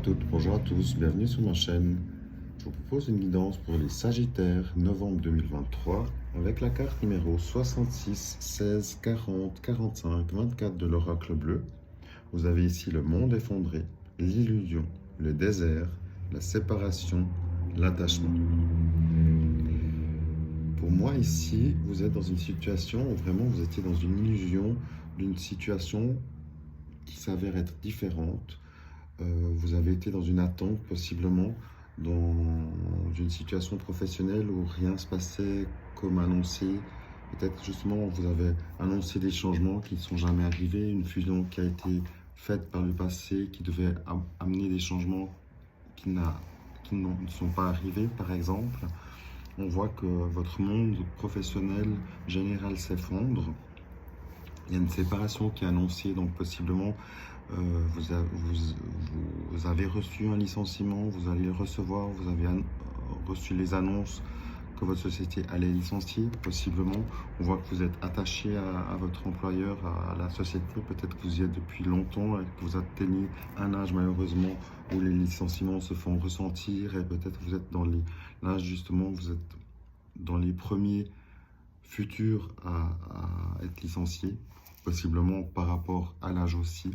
toutes, bonjour à tous, bienvenue sur ma chaîne. Je vous propose une guidance pour les Sagittaires, novembre 2023, avec la carte numéro 66, 16, 40, 45, 24 de l'oracle bleu. Vous avez ici le monde effondré, l'illusion, le désert, la séparation, l'attachement. Pour moi ici, vous êtes dans une situation où vraiment vous étiez dans une illusion d'une situation qui s'avère être différente. Vous avez été dans une attente, possiblement dans une situation professionnelle où rien ne se passait comme annoncé. Peut-être justement vous avez annoncé des changements qui ne sont jamais arrivés, une fusion qui a été faite par le passé, qui devait amener des changements qui ne sont pas arrivés, par exemple. On voit que votre monde professionnel général s'effondre. Il y a une séparation qui est annoncée, donc possiblement vous avez reçu un licenciement, vous allez le recevoir, vous avez reçu les annonces que votre société allait licencier, possiblement. On voit que vous êtes attaché à votre employeur, à la société, peut-être que vous y êtes depuis longtemps et que vous atteignez un âge malheureusement où les licenciements se font ressentir et peut-être que vous êtes dans l'âge justement, vous êtes dans les premiers futurs à être licenciés, possiblement par rapport à l'âge aussi.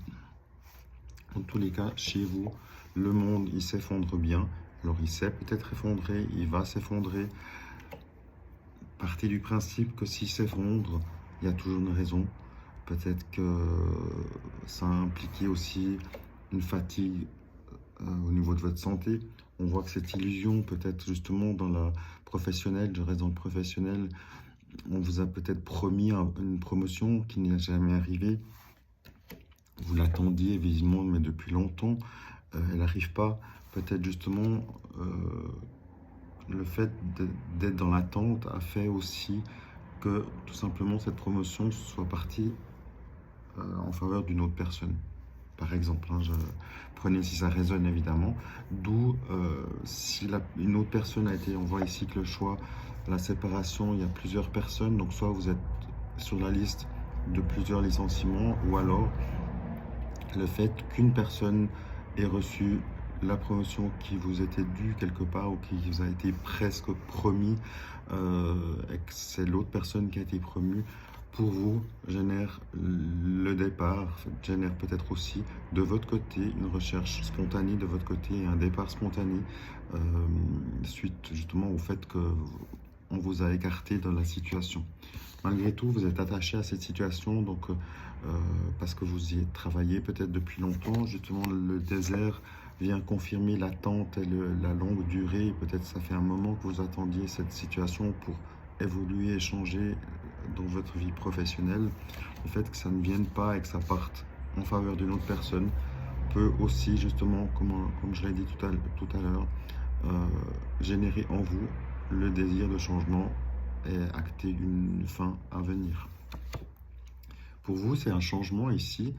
En tous les cas, chez vous, le monde, il s'effondre bien. Alors, il s'est peut-être effondré, il va s'effondrer. Partez du principe que s'il s'effondre, il y a toujours une raison. Peut-être que ça a impliqué aussi une fatigue au niveau de votre santé. On voit que cette illusion, peut-être justement dans la professionnelle, je reste dans le professionnel, on vous a peut-être promis une promotion qui n'est jamais arrivée. Vous l'attendiez visiblement, mais depuis longtemps, elle n'arrive pas. Peut-être justement, le fait d'être dans l'attente a fait aussi que tout simplement cette promotion soit partie en faveur d'une autre personne. Par exemple, prenez si ça résonne évidemment. D'où, si une autre personne a été, on voit ici que le choix, la séparation, il y a plusieurs personnes. Donc soit vous êtes sur la liste de plusieurs licenciements ou alors le fait qu'une personne ait reçu la promotion qui vous était due quelque part ou qui vous a été presque promis et que c'est l'autre personne qui a été promue, pour vous, génère le départ, génère peut-être aussi de votre côté une recherche spontanée de votre côté et un départ spontané suite justement au fait qu'on vous a écarté dans la situation. Malgré tout, vous êtes attaché à cette situation, donc parce que vous y êtes travaillé peut-être depuis longtemps. Justement, le désert vient confirmer l'attente et la longue durée. Peut-être ça fait un moment que vous attendiez cette situation pour évoluer et changer dans votre vie professionnelle. Le fait que ça ne vienne pas et que ça parte en faveur d'une autre personne peut aussi, justement, comme je l'ai dit tout à l'heure, générer en vous le désir de changement et acter une fin à venir. Pour vous, c'est un changement ici.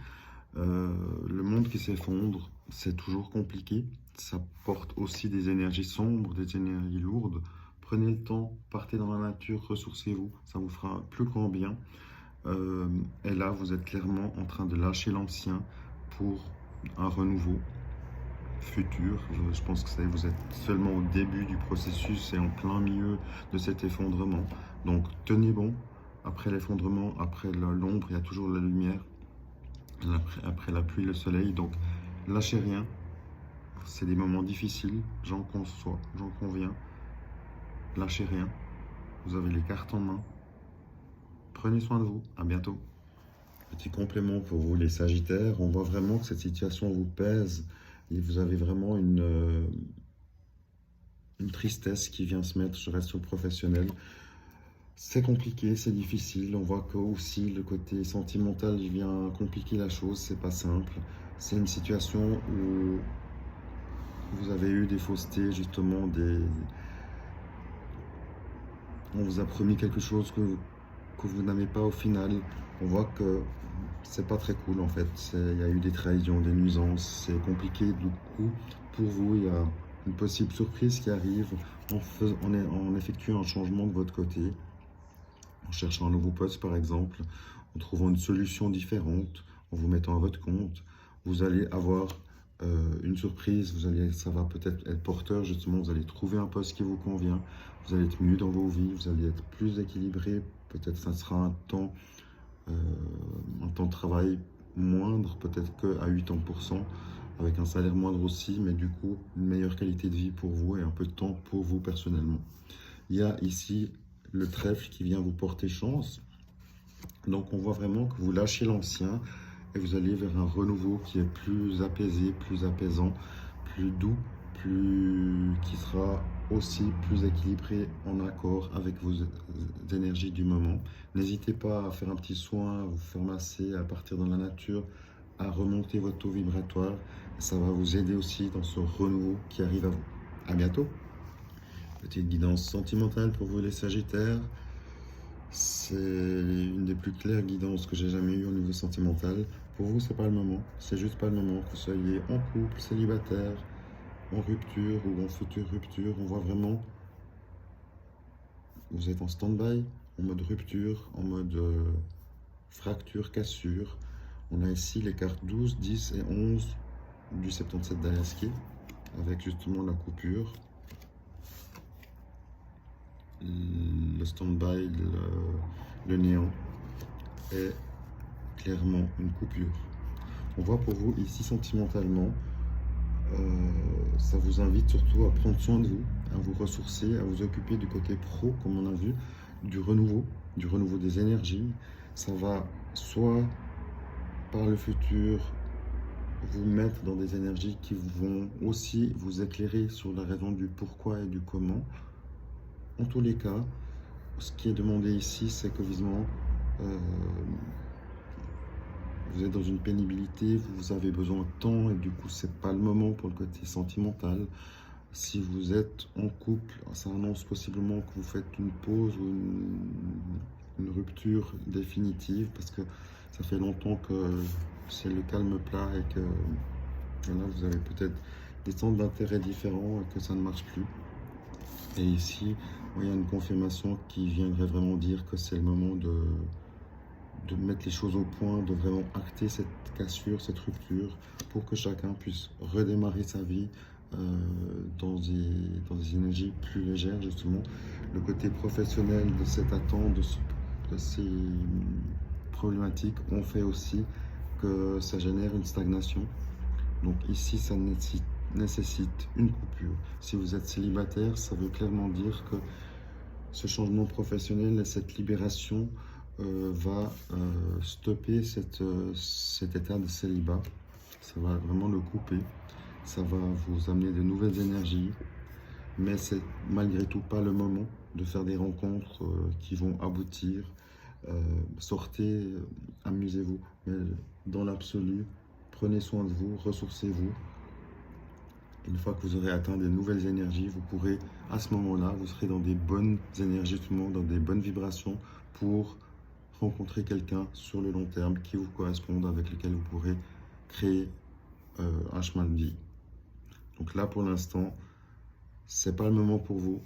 Le monde qui s'effondre, c'est toujours compliqué. Ça porte aussi des énergies sombres, des énergies lourdes. Prenez le temps, partez dans la nature, ressourcez-vous, ça vous fera un plus grand bien. Et là, vous êtes clairement en train de lâcher l'ancien pour un renouveau futur. Je pense que vous êtes seulement au début du processus et en plein milieu de cet effondrement. Donc, tenez bon. Après l'effondrement, après l'ombre, il y a toujours la lumière. Après la pluie, le soleil. Donc, lâchez rien. C'est des moments difficiles, j'en conçois, j'en conviens. Lâchez rien. Vous avez les cartes en main. Prenez soin de vous. À bientôt. Petit complément pour vous, les Sagittaires. On voit vraiment que cette situation vous pèse et vous avez vraiment une tristesse qui vient se mettre. Je reste sur le professionnel. C'est compliqué, c'est difficile. On voit que aussi le côté sentimental il vient compliquer la chose. C'est pas simple. C'est une situation où vous avez eu des faussetés, justement, on vous a promis quelque chose que vous n'avez pas au final. On voit que c'est pas très cool en fait. Il y a eu des trahisons, des nuisances, c'est compliqué. Du coup, pour vous, il y a une possible surprise qui arrive en effectuant un changement de votre côté, en cherchant un nouveau poste par exemple, en trouvant une solution différente, en vous mettant à votre compte. Vous allez avoir une surprise, ça va peut-être être porteur, justement, vous allez trouver un poste qui vous convient, vous allez être mieux dans vos vies, vous allez être plus équilibré, peut-être ça sera euh, un temps de travail moindre, peut-être qu'à 80%, avec un salaire moindre aussi, mais du coup, une meilleure qualité de vie pour vous et un peu de temps pour vous personnellement. Il y a ici le trèfle qui vient vous porter chance. Donc on voit vraiment que vous lâchez l'ancien et vous allez vers un renouveau qui est plus apaisé, plus apaisant, plus doux, qui sera aussi plus équilibré en accord avec vos énergies du moment. N'hésitez pas à faire un petit soin, à vous faire masser, à partir dans la nature, à remonter votre taux vibratoire. Ça va vous aider aussi dans ce renouveau qui arrive à vous. À bientôt. Petite guidance sentimentale pour vous les Sagittaires. C'est une des plus claires guidances que j'ai jamais eues au niveau sentimental. Pour vous, c'est pas le moment. C'est juste pas le moment. Que vous soyez en couple, célibataire, en rupture ou en future rupture. On voit vraiment, vous êtes en stand-by, en mode rupture, en mode fracture, cassure. On a ici les cartes 12, 10 et 11 du 77 d'Alaski, avec justement la coupure. Le stand-by, le néant est clairement une coupure. On voit pour vous ici sentimentalement, ça vous invite surtout à prendre soin de vous, à vous ressourcer, à vous occuper du côté pro, comme on a vu, du renouveau des énergies. Ça va soit par le futur vous mettre dans des énergies qui vont aussi vous éclairer sur la raison du pourquoi et du comment. En tous les cas, ce qui est demandé ici, c'est que visiblement, vous êtes dans une pénibilité, vous avez besoin de temps et du coup, c'est pas le moment pour le côté sentimental. Si vous êtes en couple, ça annonce possiblement que vous faites une pause ou une rupture définitive parce que ça fait longtemps que c'est le calme plat et que voilà, vous avez peut-être des centres d'intérêt différents et que ça ne marche plus. Et ici, il y a une confirmation qui viendrait vraiment dire que c'est le moment de mettre les choses au point, de vraiment acter cette cassure, cette rupture, pour que chacun puisse redémarrer sa vie dans des énergies plus légères, justement. Le côté professionnel de cette attente, de ces problématiques, on fait aussi que ça génère une stagnation. Donc ici, ça nécessite une coupure. Si vous êtes célibataire, ça veut clairement dire que ce changement professionnel et cette libération va stopper cet état de célibat. Ça va vraiment le couper. Ça va vous amener de nouvelles énergies. Mais c'est malgré tout pas le moment de faire des rencontres qui vont aboutir. Sortez, amusez-vous. Mais dans l'absolu, prenez soin de vous, ressourcez-vous. Une fois que vous aurez atteint des nouvelles énergies, vous pourrez, à ce moment-là, vous serez dans des bonnes énergies, tout le monde, dans des bonnes vibrations pour rencontrer quelqu'un sur le long terme qui vous corresponde, avec lequel vous pourrez créer un chemin de vie. Donc là, pour l'instant, c'est pas le moment pour vous.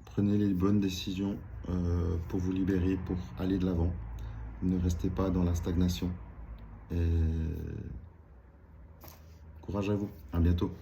Prenez les bonnes décisions pour vous libérer, pour aller de l'avant. Ne restez pas dans la stagnation. Et courage à vous. À bientôt.